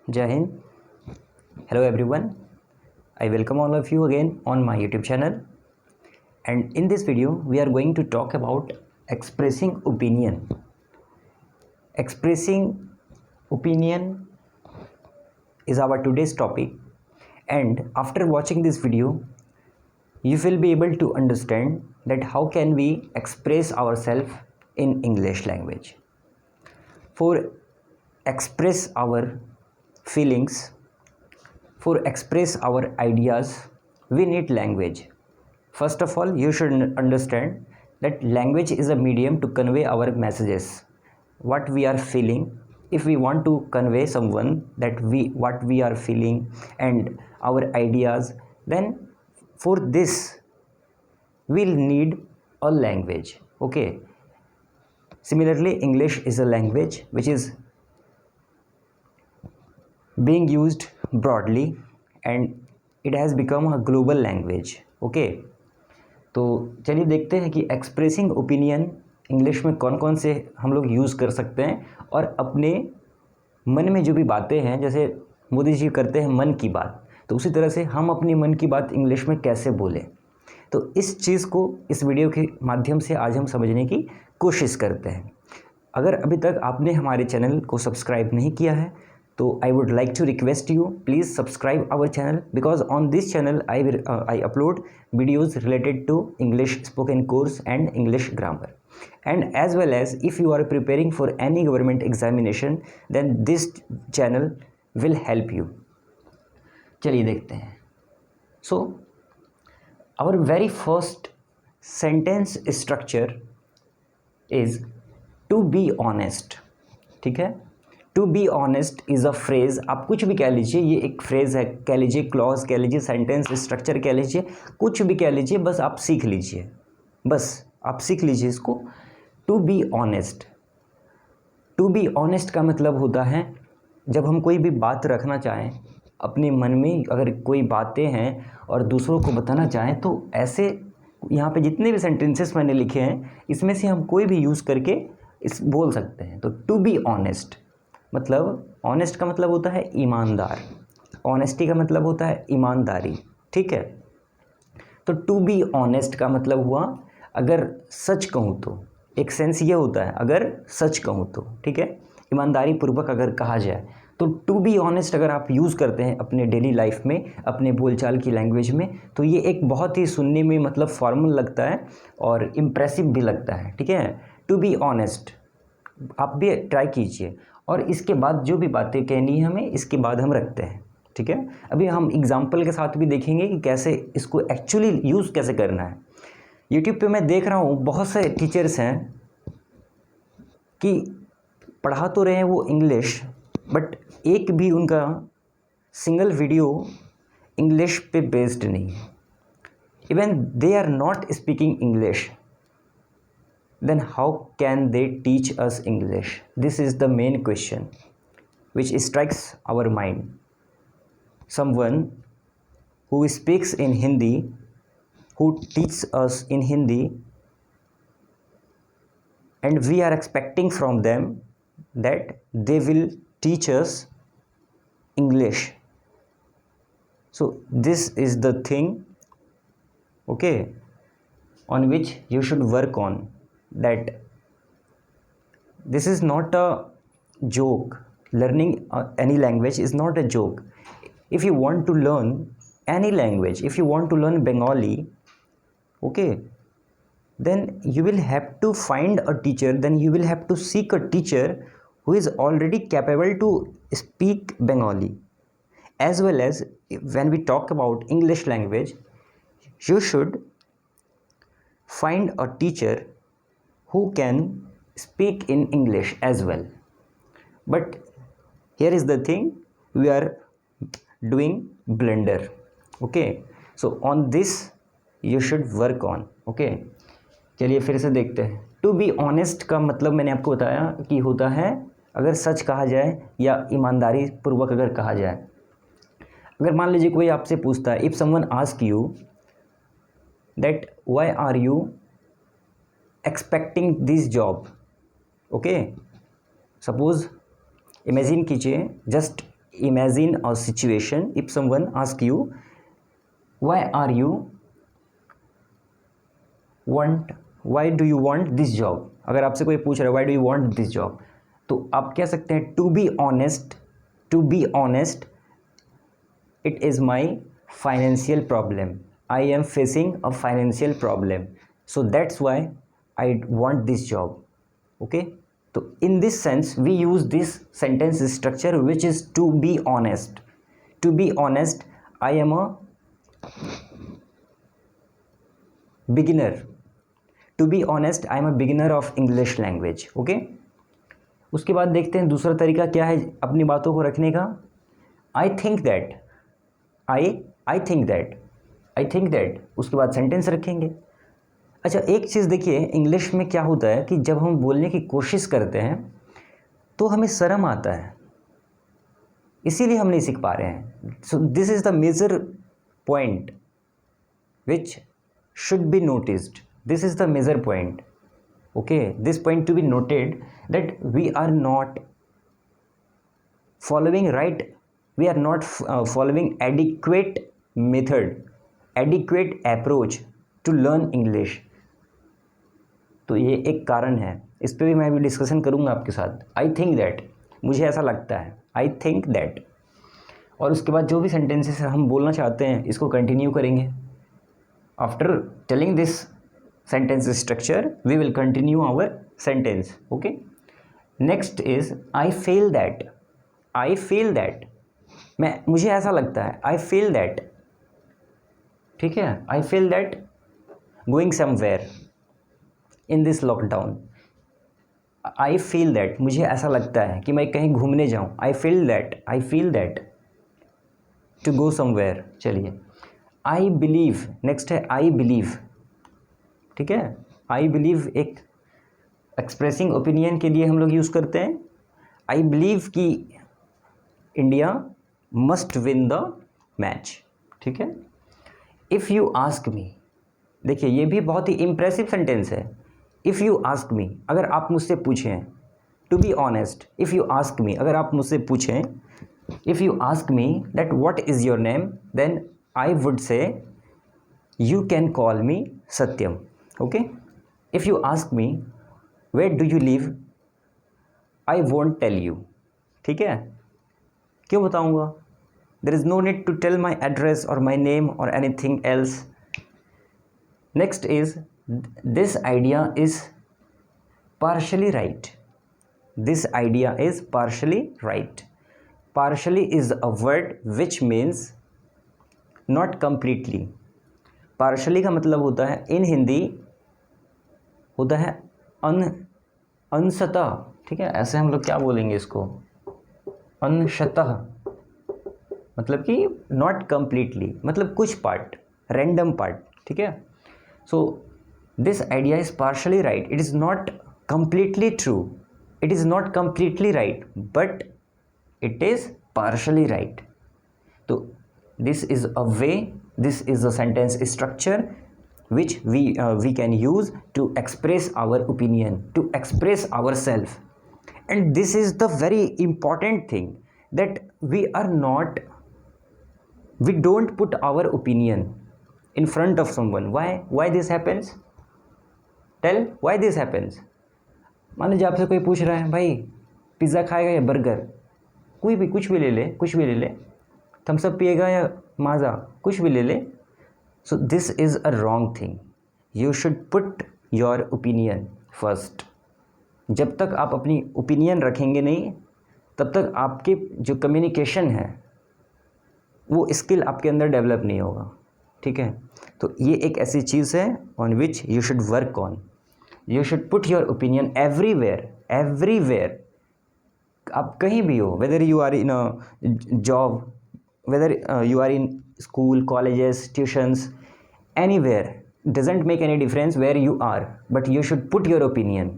Jai Hind. Hello everyone. I welcome all of you again on my YouTube channel. And in this video, we are going to talk about expressing opinion. Expressing opinion is our today's topic. And after watching this video, you will be able to understand that how can we express ourselves in English language. For express our feelings, for express our ideas, we need language. First of all, you should understand that language is a medium to convey our messages, what we are feeling. If we want to convey someone that what we are feeling and our ideas, then for this we'll need a language. Okay. Similarly, English is a language which is being used broadly and it has become a global language. Okay. तो चलिए देखते हैं कि expressing opinion English में कौन कौन से हम लोग यूज़ कर सकते हैं और अपने मन में जो भी बातें हैं, जैसे मोदी जी करते हैं मन की बात, तो उसी तरह से हम अपनी मन की बात इंग्लिश में कैसे बोलें। तो इस चीज़ को इस वीडियो के माध्यम से आज हम समझने की कोशिश करते हैं। अगर अभी तक आपने हमारे चैनल को सब्सक्राइब नहीं किया है तो I would like to request you, please subscribe our channel because on this channel I upload videos related to English spoken course and English grammar, and as well as if you are preparing for any government examination then this channel will help you. चलिए देखते हैं. So our very first sentence structure is to be honest. ठीक है. To be honest is a phrase. आप कुछ भी कह लीजिए, ये एक फ्रेज़ है, कह लीजिए क्लॉज, कह लीजिए सेंटेंस स्ट्रक्चर, कह लीजिए कुछ भी कह लीजिए, बस आप सीख लीजिए, बस आप सीख लीजिए इसको. To be honest. To be honest का मतलब होता है जब हम कोई भी बात रखना चाहें अपने मन में, अगर कोई बातें हैं और दूसरों को बताना चाहें, तो ऐसे यहाँ पे जितने भी सेंटेंसेस मैंने लिखे हैं इसमें से हम कोई भी यूज़ करके इस बोल सकते हैं. तो टू बी ऑनेस्ट मतलब, ऑनेस्ट का मतलब होता है ईमानदार, ऑनेस्टी का मतलब होता है ईमानदारी. ठीक है. तो टू बी ऑनेस्ट का मतलब हुआ अगर सच कहूँ तो, एक सेंस ये होता है अगर सच कहूँ तो. ठीक है. ईमानदारी पूर्वक अगर कहा जाए तो टू बी ऑनेस्ट अगर आप यूज़ करते हैं अपने डेली लाइफ में, अपने बोलचाल की लैंग्वेज में, तो ये एक बहुत ही सुनने में मतलब फॉर्मल लगता है और इम्प्रेसिव भी लगता है. ठीक है. टू बी ऑनेस्ट आप भी ट्राई कीजिए. और इसके बाद जो भी बातें कहनी है हमें, इसके बाद हम रखते हैं. ठीक है. अभी हम एग्जाम्पल के साथ भी देखेंगे कि कैसे इसको एक्चुअली यूज़ कैसे करना है. यूट्यूब पे मैं देख रहा हूँ बहुत से टीचर्स हैं कि पढ़ा तो रहे हैं वो इंग्लिश, बट एक भी उनका सिंगल वीडियो इंग्लिश पे बेस्ड नहीं है. Even they are not speaking English, then how can they teach us English? This is the main question which strikes our mind. Someone who speaks in Hindi, who teaches us in Hindi, and we are expecting from them that they will teach us English. So this is the thing, okay, on which you should work on. That this is not a joke. Learning any language is not a joke. If you want to learn any language, if you want to learn Bengali, okay, then you will have to find a teacher, then you will have to seek a teacher who is already capable to speak Bengali. As well as when we talk about English language, you should find a teacher who can speak in English as well. But here is the thing, we are doing blunder. Okay, so on this you should work on. Okay, चलिए फिर से देखते हैं. To be honest का मतलब मैंने आपको बताया कि होता है अगर सच कहा जाए या ईमानदारी पूर्वक अगर कहा जाए. अगर मान लीजिए कोई आपसे पूछता है, if someone ask you that why are you expecting this job. Okay, suppose imagine कीजिए, just imagine a situation if someone asks you why do you want this job. अगर आपसे कोई पूछ रहा है why do you want this job, तो आप कह सकते हैं to be honest it is my financial problem. I am facing a financial problem, so that's why I want this job. Okay, so in this sense we use this sentence structure which is to be honest. To be honest, I am a beginner. To be honest, I am a beginner of English language. Okay, उसके बाद देखते हैं दूसरा तरीका क्या है अपनी बातों को रखने का. I think that, उसके बाद सेंटेंस रखेंगे. अच्छा, एक चीज़ देखिए, इंग्लिश में क्या होता है कि जब हम बोलने की कोशिश करते हैं तो हमें शर्म आता है, इसीलिए हम नहीं सीख पा रहे हैं. So this is the major point which should be noticed. This is the major point. Okay, this point to be noted that we are not following right, we are not following adequate method, adequate approach to learn English. तो ये एक कारण है, इस पर भी मैं अभी डिस्कशन करूँगा आपके साथ. आई थिंक दैट, मुझे ऐसा लगता है, आई थिंक दैट. और उसके बाद जो भी सेंटेंसेस हम बोलना चाहते हैं इसको कंटिन्यू करेंगे. After telling this sentence structure we will continue our sentence. Okay, next is I feel that. I feel that, मुझे ऐसा लगता है. आई फील दैट, ठीक है. I feel that going somewhere in this lockdown. I feel that, मुझे ऐसा लगता है कि मैं कहीं घूमने जाऊँ. I feel that to go somewhere. चलिए, आई बिलीव, नेक्स्ट है आई बिलीव. ठीक है, आई बिलीव एक एक्सप्रेसिंग ओपिनियन के लिए हम लोग यूज़ करते हैं. आई बिलीव कि India must win the match. ठीक है. इफ़ यू आस्क मी, देखिए ये भी बहुत ही इम्प्रेसिव सेंटेंस है. इफ़ यू आस्क मी, अगर आप मुझसे पूछें. To be honest, if you ask me, अगर आप मुझसे पूछें, if you ask me that what is your name, then I would say you can call me Satyam. Okay. If you ask me where do you live, I won't tell you. ठीक है, क्यों बताऊँगा. There is no need to tell my address और my name और anything else. Next is this idea is partially right. This idea is partially right. Partially is a word which means not completely. Partially का मतलब होता है इन हिंदी होता है अंशतः. ठीक है, ऐसे हम लोग क्या बोलेंगे इसको, अंशतः, मतलब कि not completely, मतलब कुछ पार्ट, random पार्ट. ठीक है. So this idea is partially right. It is not completely true. It is not completely right, but it is partially right. So this is a way, this is a sentence structure which we can use to express our opinion, to express ourselves. And this is the very important thing, that we don't put our opinion in front of someone. Why this happens? Tell why this happens. मान लीजिए आपसे कोई पूछ रहा है भाई pizza खाएगा या बर्गर, कोई भी कुछ भी ले ले, थम्स अप पिएगा या माज़ा, कुछ भी ले ले. सो this is a wrong thing. You should put your opinion first. जब तक आप अपनी ओपिनियन रखेंगे नहीं, तब तक आपके जो कम्युनिकेशन है वो स्किल आपके अंदर डेवलप नहीं होगा. ठीक है. तो ये एक ऐसी चीज़ है on which you should work on. You should put your opinion everywhere. आप कहीं भी हो, whether you are in a job, whether you are in school, colleges, tuitions, anywhere, doesn't make any difference where you are, but you should put your opinion,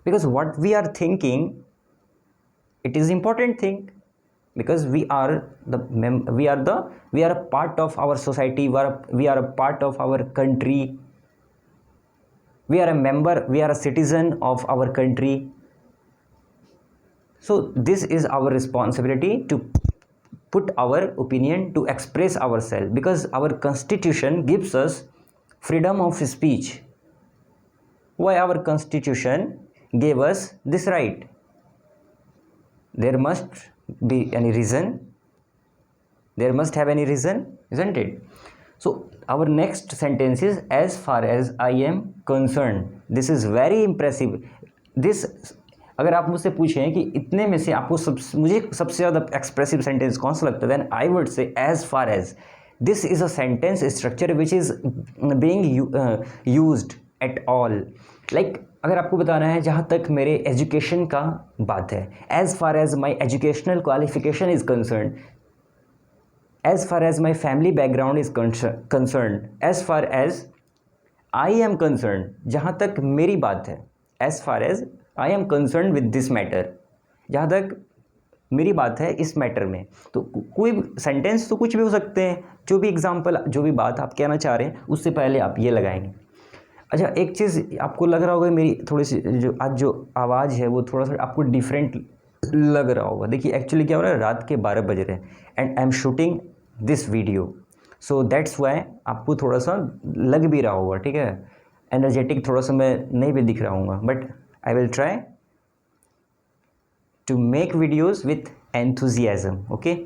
because what we are thinking, it is important thing, because we are a part of our society, we are a part of our country, we are a member, we are a citizen of our country. So this is our responsibility to put our opinion, to express ourselves, because our constitution gives us freedom of speech. Why our constitution gave us this right? There must be any reason. There must have any reason, isn't it? So our next sentence is, as far as I am concerned. This is very impressive. This, अगर आप मुझसे पूछें कि इतने में से आपको मुझे सबसे ज़्यादा एक्सप्रेसिव सेंटेंस कौन सा लगता है, then I would say as far as. This is a sentence structure which is being used at all. Like अगर आपको बताना है जहाँ तक मेरे एजुकेशन का बात है, as far as my educational qualification is concern, as far as my family background is concerned, as far as I am concerned, जहाँ तक मेरी बात है, as far as I am concerned with this matter, जहाँ तक मेरी बात है इस मैटर में. तो कोई सेंटेंस तो कुछ भी हो सकते हैं, जो भी एग्जांपल, जो भी बात आप कहना चाह रहे हैं उससे पहले आप ये लगाएंगे. अच्छा, एक चीज़ आपको लग रहा होगा, मेरी थोड़ी सी जो आज जो आवाज़ है वो थोड़ा सा आपको डिफरेंट लग रहा होगा. देखिए एक्चुअली क्या हो रहा है, रात के 12 बज रहे हैं and I am shooting this video, so that's why आपको थोड़ा सा लग भी रहा होगा. ठीक है, एनर्जेटिक थोड़ा सा मैं नहीं भी दिख रहा हूँ, but I will try to make videos with enthusiasm. Okay,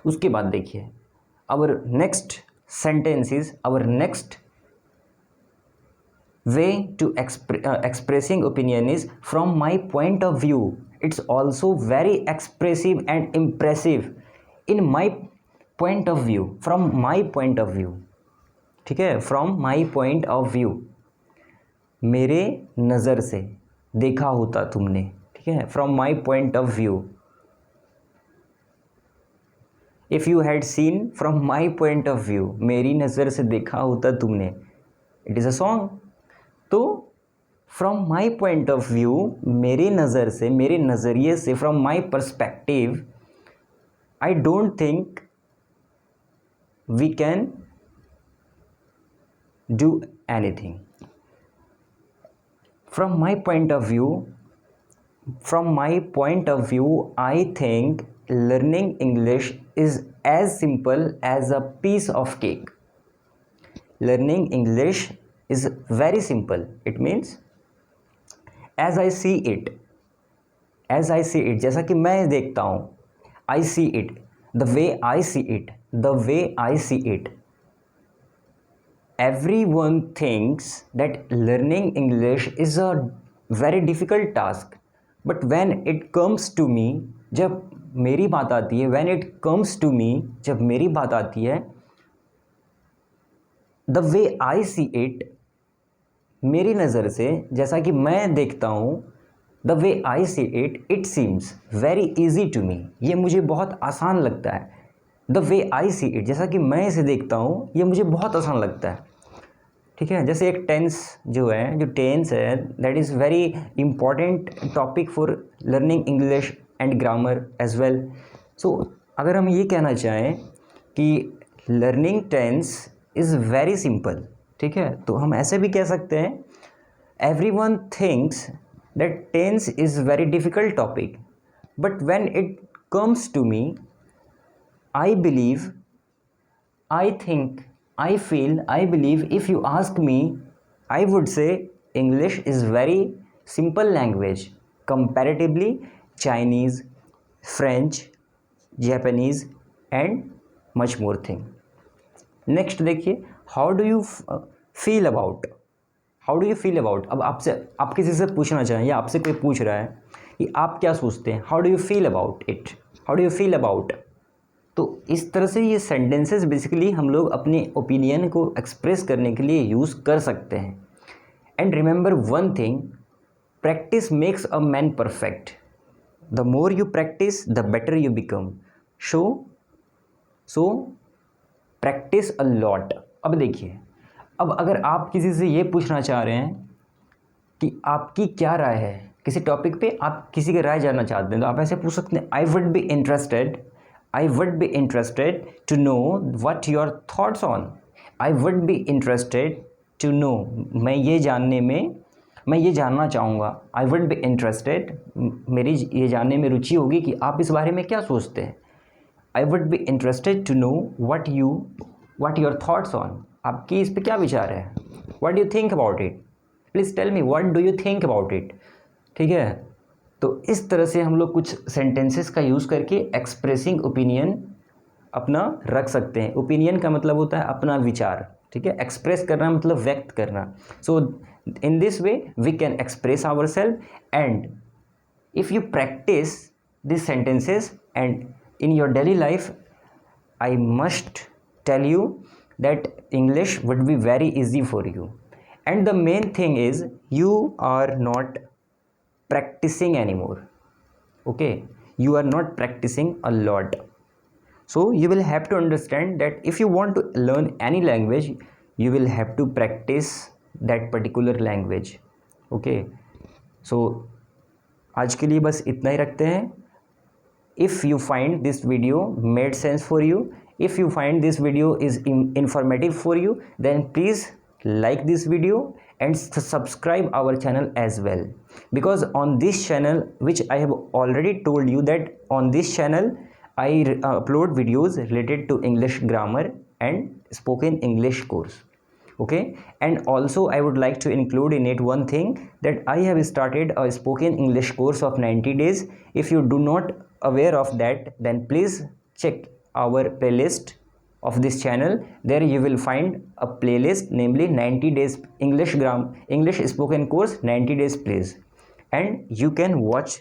उसके बाद देखिए our next sentence is, our next way to expressing opinion is, from my point of view. It's also very expressive and impressive. In my point of view, from my point of view. ठीक है, from my point of view, मेरे नज़र से देखा होता तुमने. ठीक है, from my point of view. If you had seen from my point of view, मेरी नज़र से देखा होता तुमने. It is a song. तो from my point of view, मेरी नज़र से, मेरे नज़रिए से, from my perspective, I don't think we can do anything. From my point of view, from my point of view, I think learning English is as simple as a piece of cake. Learning English is very simple. It means as I see it, जैसा कि मैं देखता हूँ, I see it, the way I see it, the way I see it. Everyone thinks that learning English is a very difficult task, but when it comes to me, जब मेरी बात आती है, when it comes to me, जब मेरी बात आती है, the way I see it, मेरी नज़र से, जैसा कि मैं देखता हूँ, the way I see it, it seems very easy to me, ये मुझे बहुत आसान लगता है. The way I see it, जैसा कि मैं इसे देखता हूँ, ये मुझे बहुत आसान लगता है. ठीक है, जैसे एक टेंस जो है, जो टेंस है, that is very important topic for learning English and grammar as well. So अगर हम ये कहना चाहें कि learning tense is very simple, ठीक है, तो हम ऐसे भी कह सकते हैं, everyone thinks that tense is very difficult topic, but when it comes to me, I believe, I think, I feel, I believe, if you ask me, I would say English is very simple language comparatively Chinese, French, Japanese and much more thing. Next देखिए, how do you feel about. How do you feel about, अब आपसे, आप किसी से पूछना चाहें या आपसे कोई पूछ रहा है कि आप क्या सोचते हैं, how do you feel about it, how do you feel about. तो इस तरह से ये सेंटेंसेस बेसिकली हम लोग अपने ओपिनियन को एक्सप्रेस करने के लिए यूज़ कर सकते हैं. And remember one thing, practice makes a man perfect. The more you practice the better you become. So practice a lot. अब देखिए, अब अगर आप किसी से ये पूछना चाह रहे हैं कि आपकी क्या राय है किसी टॉपिक पे, आप किसी की राय जानना चाहते हैं, तो आप ऐसे पूछ सकते हैं, I would be interested to know what your thoughts on. I would be interested to know, मैं ये जानने में मैं ये जानना चाहूँगा, आई वुड बी इंटरेस्टेड, मेरी ये जानने में रुचि होगी कि आप इस बारे में क्या सोचते हैं। I would be interested to know what your thoughts on, आपकी इस पर क्या विचार है, what do you think about it, please tell me what do you think about it. ठीक है, तो इस तरह से हम लोग कुछ सेंटेंसेस का यूज़ करके एक्सप्रेसिंग ओपिनियन अपना रख सकते हैं। ओपिनियन का मतलब होता है अपना विचार, ठीक है, एक्सप्रेस करना मतलब व्यक्त करना। So in this way we can express our self, and if you practise this sentences and in your daily life, I must tell you that English would be very easy for you. And the main thing is you are not practicing anymore. Okay, you are not practicing a lot. So you will have to understand that if you want to learn any language, you will have to practice that particular language. Okay, so आज के लिए बस इतना ही रखते हैं। If you find this video made sense for you, if you find this video is informative for you, then please like this video and subscribe our channel as well, because on this channel, which I have already told you that on this channel I upload videos related to English grammar and spoken English course. Okay, and also I would like to include in it one thing, that I have started a spoken English course of 90 days. If you do not aware of that, then please check our playlist of this channel. There you will find a playlist, namely 90 days English spoken course 90 days please, and you can watch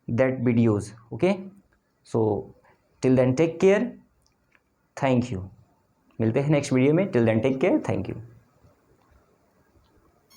that videos. Okay, so till then take care, thank you, मिलते हैं next video में। Till then take care, thank you.